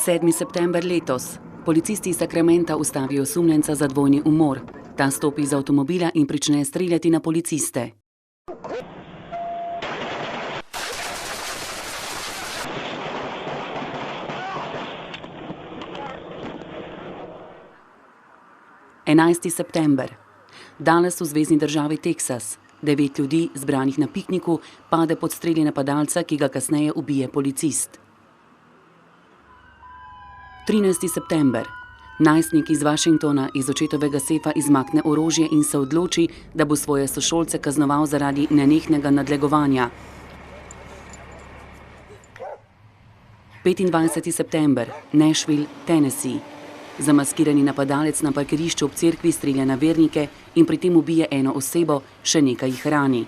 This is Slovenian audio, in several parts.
7. september letos. Policisti iz Sacramenta ustavijo osumljenca za dvojni umor. Ta stopi iz avtomobila in prične streljati na policiste. Enajsti september. Dallas v zvezni državi Teksas. 9 ljudi, zbranih na pikniku, pade pod streli napadalca, ki ga kasneje ubije policist. 13. september. Najstnik iz Washingtona iz očetovega sefa izmakne orožje in se odloči, da bo svoje sošolce kaznoval zaradi nenehnega nadlegovanja. 25. september. Nashville, Tennessee. Zamaskirani napadalec na parkirišču ob cerkvi strelja na vernike in pri tem ubije eno osebo, še nekaj jih rani.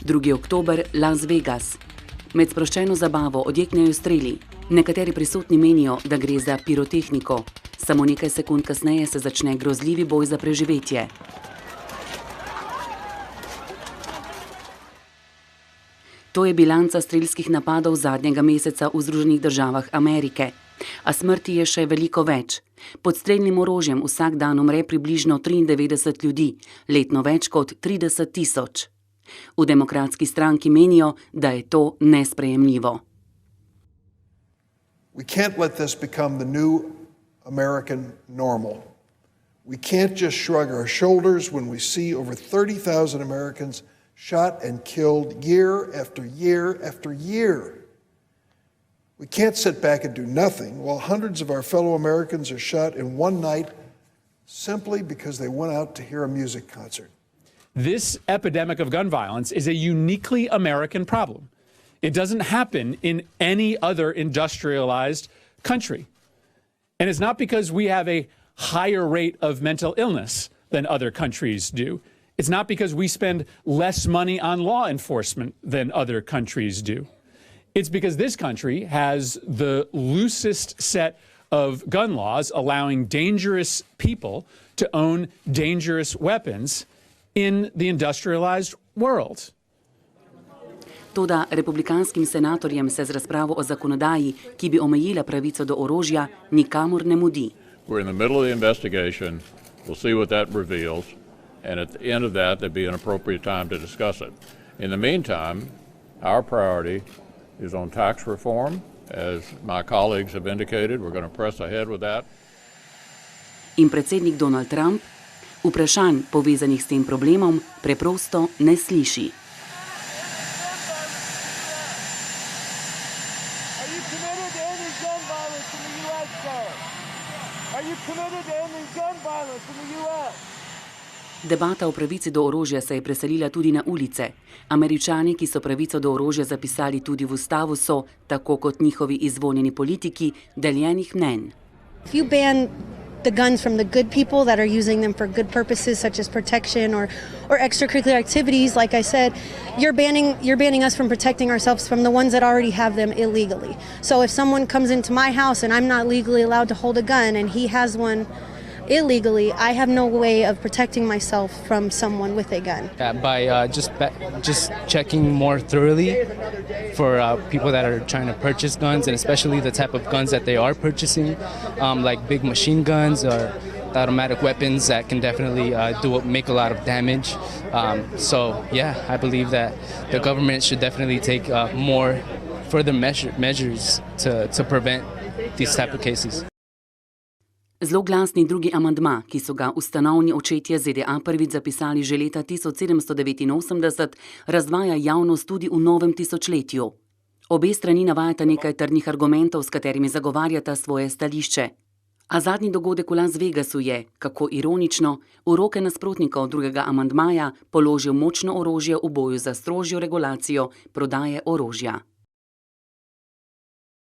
2. oktober, Las Vegas. Med sproščeno zabavo odjeknejo streli. Nekateri prisotni menijo, da gre za pirotehniko. Samo nekaj sekund kasneje se začne grozljivi boj za preživetje. To je bilanca strelskih napadov zadnjega meseca v Združenih državah Amerike. A smrti je še veliko več. Pod strelnim orožjem vsak dan umre približno 93 ljudi, letno več kot 30 tisoč. V demokratski stranki menijo, da je to nesprejemljivo. We can't let this become the new American normal. We can't just shrug our shoulders when we see over 30,000 Americans shot and killed year after year after year. We can't sit back and do nothing while hundreds of our fellow Americans are shot in one night simply because they went out to hear a music concert. This epidemic of gun violence is a uniquely American problem. It doesn't happen in any other industrialized country. And it's not because we have a higher rate of mental illness than other countries do. It's not because we spend less money on law enforcement than other countries do. It's because this country has the loosest set of gun laws allowing dangerous people to own dangerous weapons in the industrialized world. Toda republikanskim senatorjem se z razpravo o zakonodaji, ki bi omejila pravico do orožja, nikamor ne mudi. We're in the middle of the investigation. We'll see what that reveals. And at the end of that, there'd be an appropriate time to discuss it. In the meantime, our priority is on tax reform. As my colleagues have indicated, we're going to press ahead with that. In predsednik Donald Trump vprašanj povezanih s tem problemom preprosto ne sliši. Debata o pravici do orožja se je preselila tudi na ulice. Američani, ki so pravico do orožja zapisali tudi v ustavo, so, tako kot njihovi izvoljeni politiki, deljenih mnenj. If you ban the guns from the good people that are using them for good purposes such as protection or extracurricular activities, like I said, you're banning us from protecting ourselves from the ones that already have them illegally. So if someone comes into my house and I'm not legally allowed to hold a gun and he has one illegally, I have no way of protecting myself from someone with a gun. By just checking more thoroughly for people that are trying to purchase guns, and especially the type of guns that they are purchasing, like big machine guns or automatic weapons that can definitely make a lot of damage. So yeah, I believe that the government should definitely take more further measures to prevent these type of cases. Zloglasni drugi amandma, ki so ga ustanovni očetje ZDA prvič zapisali že leta 1789, razdvaja javnost tudi v novem tisočletju. Obe strani navajata nekaj trdnih argumentov, s katerimi zagovarjata svoje stališče. A zadnji dogodek v Las Vegasu je, kako ironično, v roke nasprotnikov drugega amandmaja položil močno orožje v boju za strožjo regulacijo prodaje orožja.